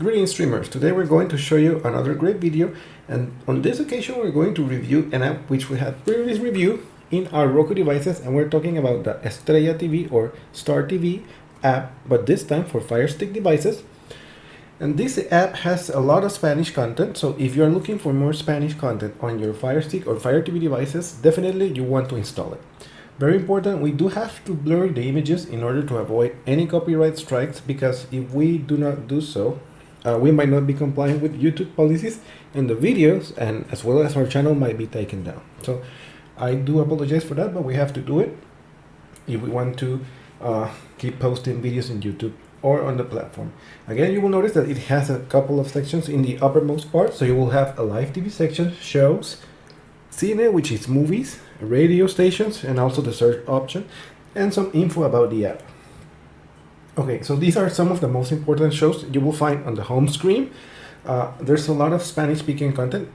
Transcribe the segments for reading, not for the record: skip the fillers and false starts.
Greetings streamers, today we're going to show you another great video, and on this occasion we're going to review an app which we had previously reviewed in our Roku devices, and we're talking about the Estrella TV or Star TV app, but this time for Firestick devices. And this app has a lot of Spanish content, so if you're looking for more Spanish content on your Firestick or Fire TV devices, definitely you want to install it. Very important, we do have to blur the images in order to avoid any copyright strikes, because if we do not do so, we might not be complying with YouTube policies, and the videos and as well as our channel might be taken down. So I do apologize for that, but we have to do it if we want to keep posting videos in YouTube or on the platform. Again, you will notice that it has a couple of sections in the uppermost part. So you will have a live TV section, shows, cine, which is movies, radio stations, and also the search option, and some info about the app. Okay, so these are some of the most important shows you will find on the home screen. There's a lot of Spanish-speaking content.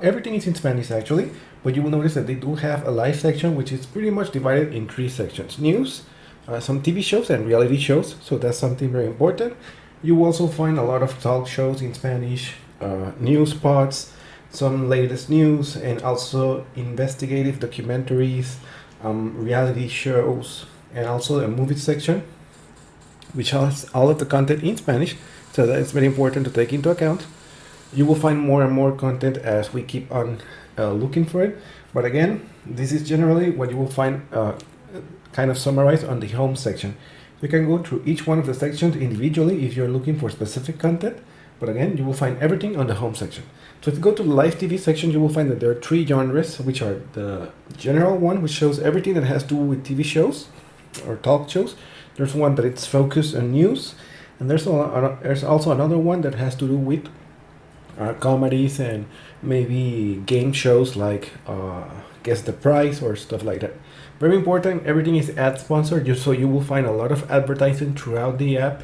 Everything is in Spanish actually, but you will notice that they do have a live section, which is pretty much divided in 3 sections: news, some TV shows, and reality shows. So that's something very important. You will also find a lot of talk shows in Spanish, news pods, some latest news, and also investigative documentaries, reality shows, and also a movie section, which has all of the content in Spanish, so that it's very important to take into account. You will find more and more content as we keep on looking for it, but again, this is generally what you will find kind of summarized on the home section. You can go through each one of the sections individually if you're looking for specific content, but again, you will find everything on the home section. So if you go to the live TV section, you will find that there are 3 genres, which are the general one, which shows everything that has to do with TV shows or talk shows. There's one that it's focused on news, and there's also another one that has to do with comedies and maybe game shows like Guess the Prize or stuff like that. Very important, everything is ad sponsored, so you will find a lot of advertising throughout the app,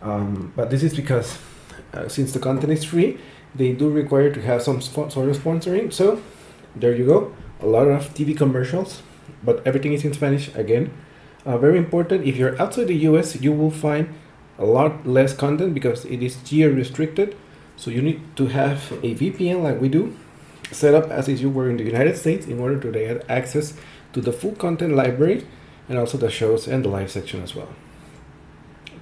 but this is because since the content is free, they do require to have some sort of sponsoring. So there you go, a lot of TV commercials, but everything is in Spanish again. Very important, if you're outside the US, you will find a lot less content because it is geo restricted. So you need to have a VPN like we do, set up as if you were in the United States in order to get access to the full content library and also the shows and the live section as well.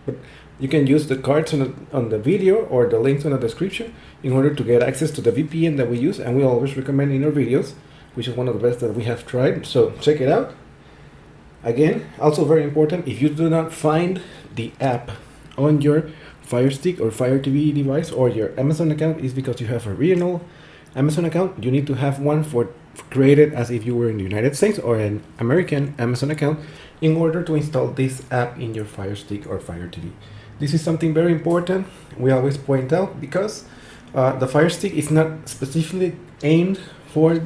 But you can use the cards on the video or the links on the description in order to get access to the VPN that we use, and we always recommend in our videos, which is one of the best that we have tried. So check it out. Again, also very important, if you do not find the app on your Firestick or Fire TV device or your Amazon account, is because you have a regional Amazon account. You need to have one created as if you were in the United States, or an American Amazon account, in order to install this app in your Firestick or Fire TV. This is something very important we always point out, because the Firestick is not specifically aimed for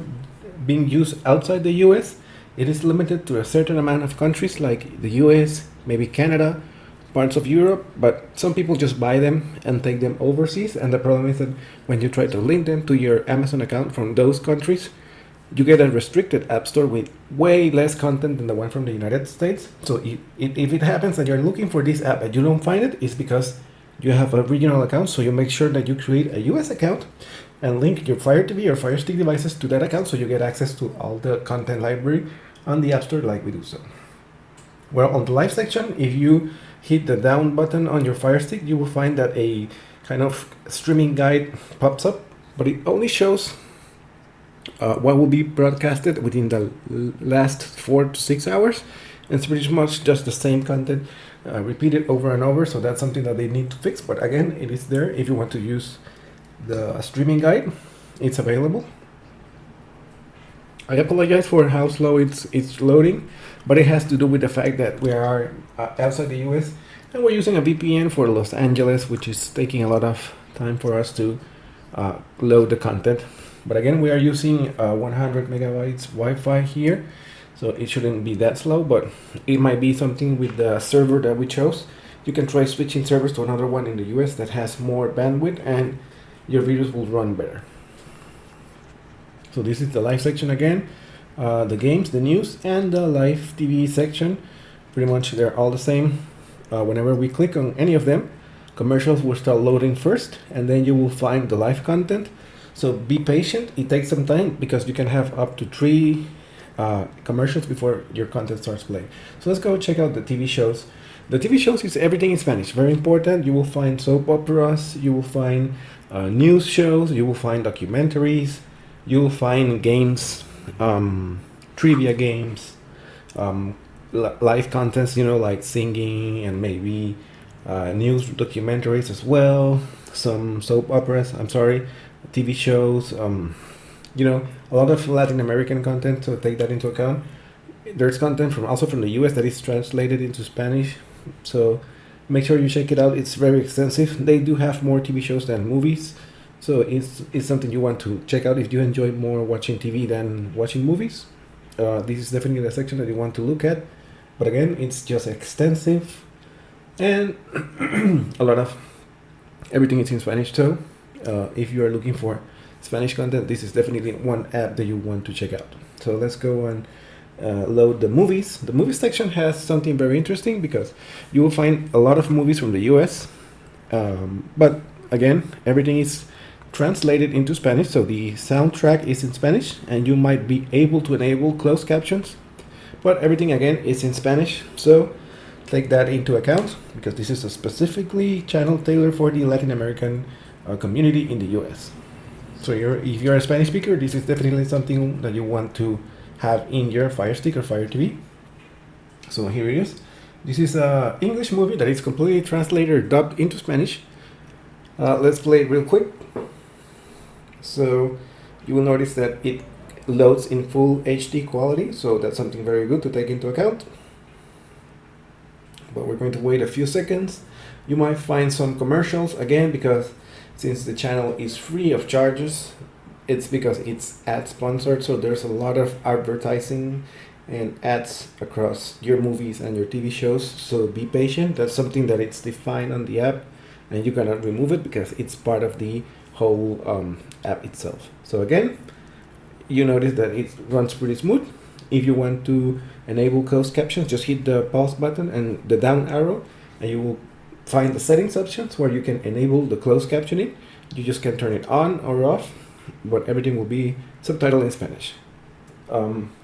being used outside the US. It is limited to a certain amount of countries like the US, maybe Canada, parts of Europe, but some people just buy them and take them overseas, and the problem is that when you try to link them to your Amazon account from those countries, you get a restricted app store with way less content than the one from the United States. So if it happens that you're looking for this app and you don't find it, it's because you have a regional account. So you make sure that you create a US account and link your Fire TV or Fire Stick devices to that account, so you get access to all the content library on the App Store like we do so. Well, on the live section, if you hit the down button on your Fire Stick, you will find that a kind of streaming guide pops up, but it only shows what will be broadcasted within the last 4 to 6 hours. It's pretty much just the same content repeated over and over, so that's something that they need to fix. But again, it is there if you want to use the streaming guide. It's available. I apologize for how slow it's loading, but it has to do with the fact that we are outside the US and we're using a VPN for Los Angeles, which is taking a lot of time for us to load the content. But again, we are using 100 megabytes Wi-Fi here, so it shouldn't be that slow, but it might be something with the server that we chose. You can try switching servers to another one in the US that has more bandwidth, and your videos will run better. So this is the live section again, the games, the news, and the live TV section. Pretty much they're all the same. Whenever we click on any of them, commercials will start loading first, and then you will find the live content. So be patient. It takes some time because you can have up to 3 commercials before your content starts playing. So let's go check out the TV shows. The TV shows is everything in Spanish. Very important. You will find soap operas. You will find news shows. You will find documentaries. You will find games, trivia games, live contents, you know, like singing and maybe news documentaries as well. Some soap operas. TV shows. You know, a lot of Latin American content, so take that into account. There's content also from the US that is translated into Spanish, so make sure you check it out. It's very extensive. They do have more TV shows than movies, so it's something you want to check out if you enjoy more watching TV than watching movies. This is definitely the section that you want to look at, but again, it's just extensive and a lot of everything is in Spanish. So if you are looking for Spanish content, this is definitely one app that you want to check out. So let's go and load the movies. The movies section has something very interesting because you will find a lot of movies from the US, but again, everything is translated into Spanish, so the soundtrack is in Spanish, and you might be able to enable closed captions, but everything again is in Spanish, so take that into account because this is a specifically channel tailored for the Latin American community in the US. So if you're a Spanish speaker, this is definitely something that you want to have in your Fire Stick or Fire TV. So here it is. This is an English movie that is completely translated or dubbed into Spanish. Let's play it real quick. So you will notice that it loads in full HD quality, so that's something very good to take into account. But we're going to wait a few seconds. You might find some commercials again because since the channel is free of charges, it's because it's ad sponsored, so there's a lot of advertising and ads across your movies and your TV shows, so be patient. That's something that it's defined on the app and you cannot remove it because it's part of the whole app itself. So again, you notice that it runs pretty smooth. If you want to enable closed captions, just hit the pause button and the down arrow and you will find the settings options where you can enable the closed captioning. You just can turn it on or off, but everything will be subtitled in Spanish.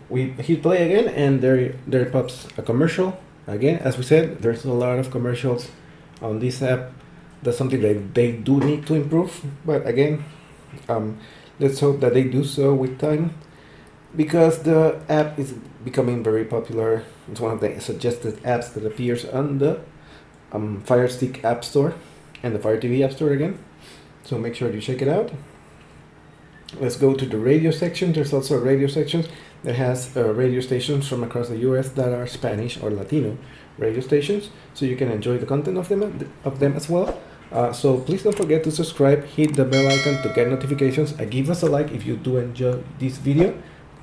We hit play again and there pops a commercial. Again, as we said, there's a lot of commercials on this app. That's something that they do need to improve, but again, let's hope that they do so with time because the app is becoming very popular. It's one of the suggested apps that appears on the Fire Stick App Store and the Fire TV App Store again, so make sure you check it out. Let's go to the radio section. There's also a radio section that has radio stations from across the US that are Spanish or Latino radio stations, so you can enjoy the content of them as well. So please don't forget to subscribe, hit the bell icon to get notifications, and give us a like if you do enjoy this video.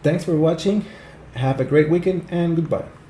Thanks for watching, have a great weekend, and goodbye.